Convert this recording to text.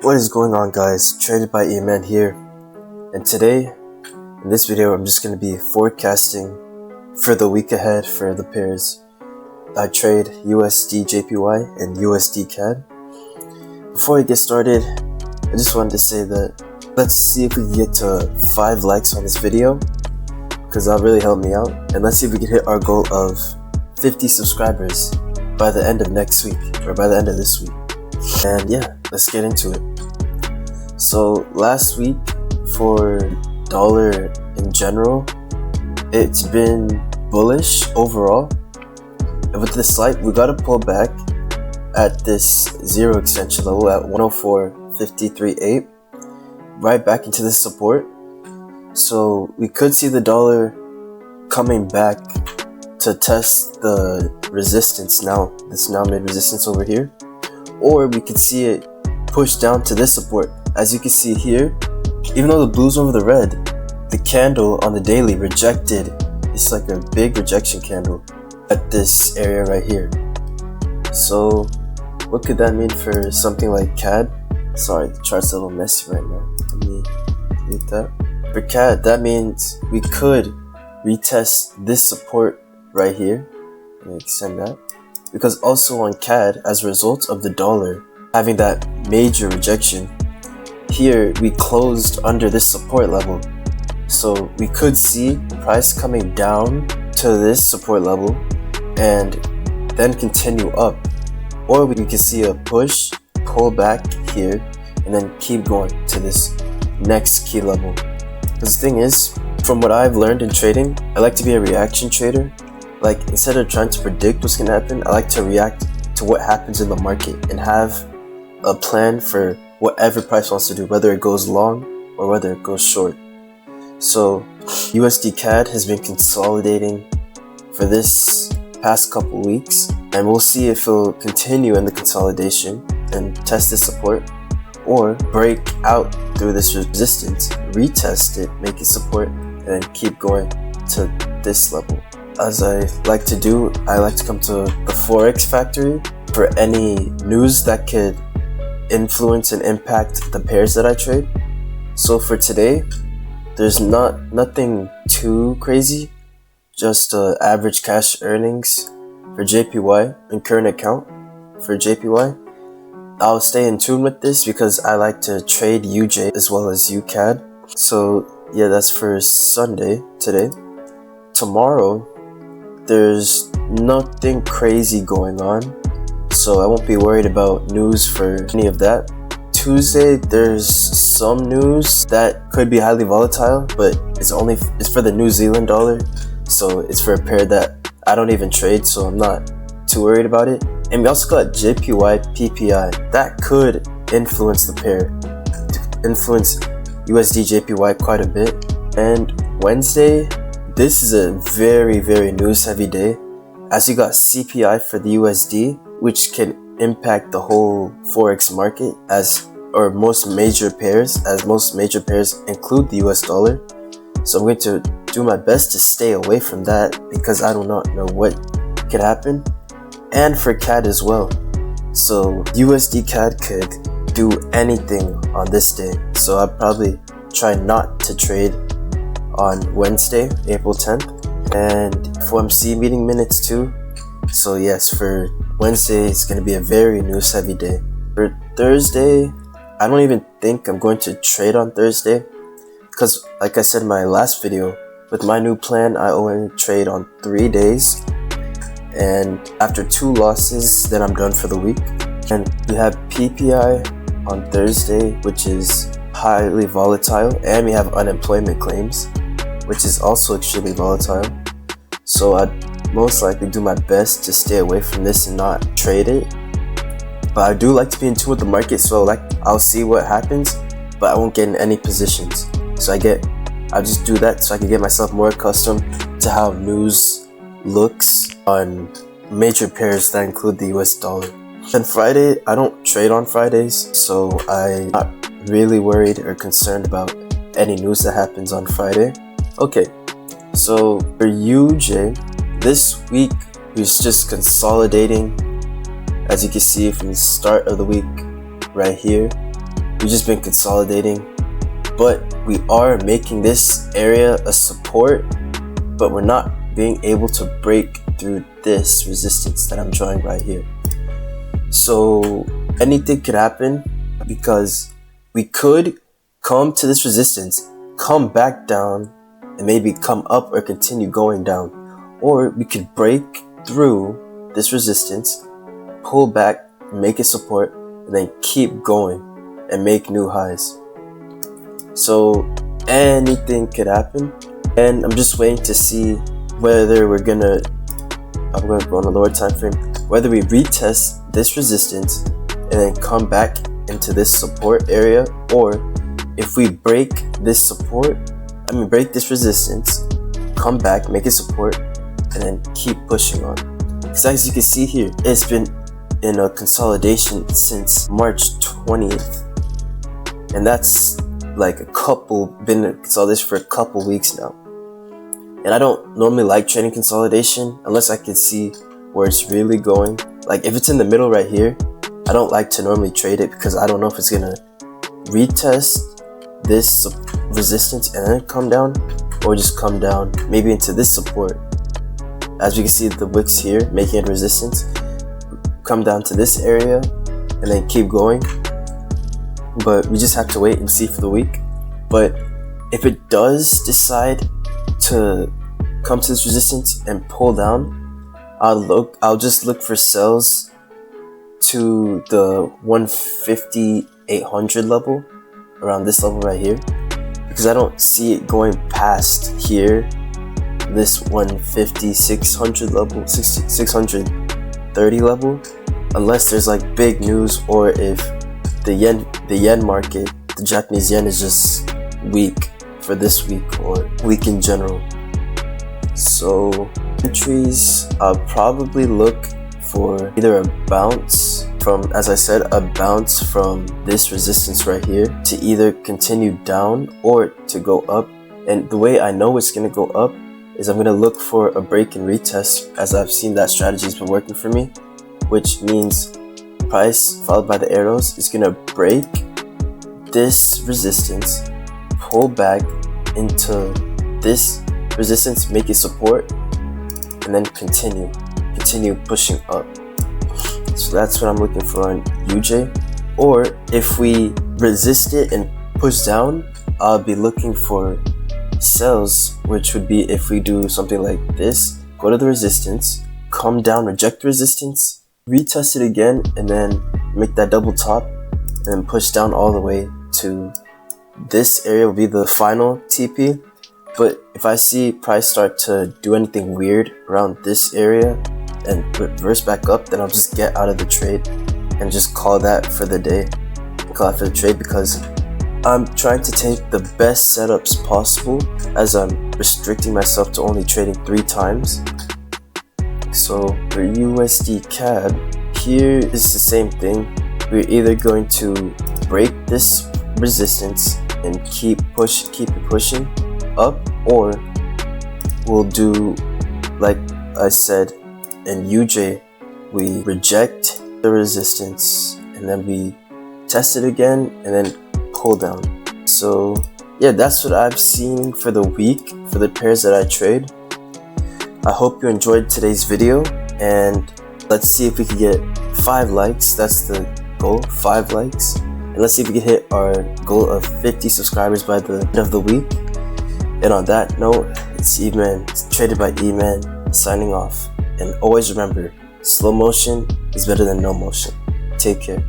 What is going on, guys? Traded by E-Man here, and today in this video I'm just going to be forecasting for the week ahead for the pairs I trade USDJPY and USD CAD. Before I get started, I just wanted to say that let's see if we can get to 5 likes on this video, because that'll really help me out, and let's see if we can hit our goal of 50 subscribers by the end of next week, or by the end of this week. And yeah, let's get into it. So last week for dollar in general, it's been bullish overall. And with this slight, we got to pull back at this zero extension level at 104.538, right back into the support. So we could see the dollar coming back to test the resistance now, this now made resistance over here, or we could see it push down to this support. As you can see here, even though the blue's over the red, the candle on the daily rejected. It's like a big rejection candle at this area right here. So what could that mean for something like CAD? Sorry, the chart's a little messy right now. Let me delete that. For CAD, that means we could retest this support right here. Let me extend that. Because also on CAD, as a result of the dollar having that major rejection, here we closed under this support level. So we could see price coming down to this support level and then continue up. Or we could see a push, pull back here, and then keep going to this next key level. Because the thing is, from what I've learned in trading, I like to be a reaction trader. Like, instead of trying to predict what's gonna happen, I like to react to what happens in the market and have a plan for whatever price wants to do, whether it goes long or whether it goes short. So USD CAD has been consolidating for this past couple weeks, and we'll see if it'll continue in the consolidation and test this support, or break out through this resistance, retest it, make it support, and then keep going to this level. As I like to do, I like to come to the Forex Factory for any news that could influence and impact the pairs that I trade. So for today, there's nothing too crazy, just average cash earnings for JPY and current account for JPY. I'll stay in tune with this because I like to trade UJ as well as UCAD. So yeah, that's for Sunday today. Tomorrow, there's nothing crazy going on, so I won't be worried about news for any of that. Tuesday, there's some news that could be highly volatile, but it's for the New Zealand dollar, so it's for a pair that I don't even trade, so I'm not too worried about it. And we also got JPY PPI that could influence the pair, influence USDJPY quite a bit. And Wednesday, this is a very news heavy day, as you got CPI for the USD, which can impact the whole Forex market or most major pairs, as most major pairs include the US dollar. So I'm going to do my best to stay away from that because I do not know what could happen. And for CAD as well. So USD CAD could do anything on this day. So I'll probably try not to trade on Wednesday, April 10th, and FOMC meeting minutes too. So yes, for Wednesday, it's going to be a very news heavy day. For Thursday, I don't even think I'm going to trade on Thursday, because like I said in my last video, with my new plan, I only trade on 3 days, and after 2 losses, then I'm done for the week. And we have PPI on Thursday, which is highly volatile, and we have unemployment claims, which is also extremely volatile. So I'd most likely do my best to stay away from this and not trade it. But I do like to be in tune with the market, so I'll see what happens, but I won't get in any positions. So I just do that so I can get myself more accustomed to how news looks on major pairs that include the US dollar. And Friday, I don't trade on Fridays, so I'm not really worried or concerned about any news that happens on Friday. Okay, so for UJ, this week was just consolidating, as you can see from the start of the week right here. we've just been consolidating, but we are making this area a support, but we're not being able to break through this resistance that I'm drawing right here. So anything could happen, because we could come to this resistance, come back down, and maybe come up or continue going down. Or we could break through this resistance, pull back, make a support, and then keep going and make new highs. So anything could happen, and I'm just waiting to see whether I'm gonna go on a lower time frame, whether we retest this resistance and then come back into this support area, or if we break this break this resistance, come back, make a support, and then keep pushing on. Because as you can see here, it's been in a consolidation since March 20th, and that's like been in consolidation for a couple weeks now. And I don't normally like trading consolidation unless I can see where it's really going. Like if it's in the middle right here, I don't like to normally trade it, because I don't know if it's gonna retest this resistance and then come down, or just come down maybe into this support. As you can see, the wicks here making it resistance, come down to this area and then keep going. But we just have to wait and see for the week. But if it does decide to come to this resistance and pull down, I'll just look for sells to the 150-800 level, around this level right here, because I don't see it going past here, this 150-600 level, 630 level, unless there's like big news, or if the yen market, the Japanese yen, is just weak for this week or week in general. So entries, I'll probably look for either a bounce from, as I said, a bounce from this resistance right here to either continue down or to go up. And the way I know it's going to go up is I'm going to look for a break and retest, as I've seen that strategy has been working for me, which means price followed by the arrows is going to break this resistance, pull back into this resistance, make it support, and then continue pushing up. So that's what I'm looking for on UJ. Or if we resist it and push down, I'll be looking for sells, which would be if we do something like this, go to the resistance, come down, reject the resistance, retest it again, and then make that double top, and then push down all the way to this area will be the final TP. But if I see price start to do anything weird around this area and reverse back up, then I'll just get out of the trade and just call that for the day, call it for the trade, because I'm trying to take the best setups possible, as I'm restricting myself to only trading 3 times. So for USD CAD, here is the same thing. We're either going to break this resistance and keep it pushing up, or we'll do like I said in UJ, we reject the resistance and then we test it again and then pull down. So yeah, that's what I've seen for the week for the pairs that I trade. I hope you enjoyed today's video, and let's see if we can get 5 likes. That's the goal, 5 likes. And let's see if we can hit our goal of 50 subscribers by the end of the week. And on that note, it's E-Man, Traded by E-Man, signing off. And always remember, slow motion is better than no motion. Take care.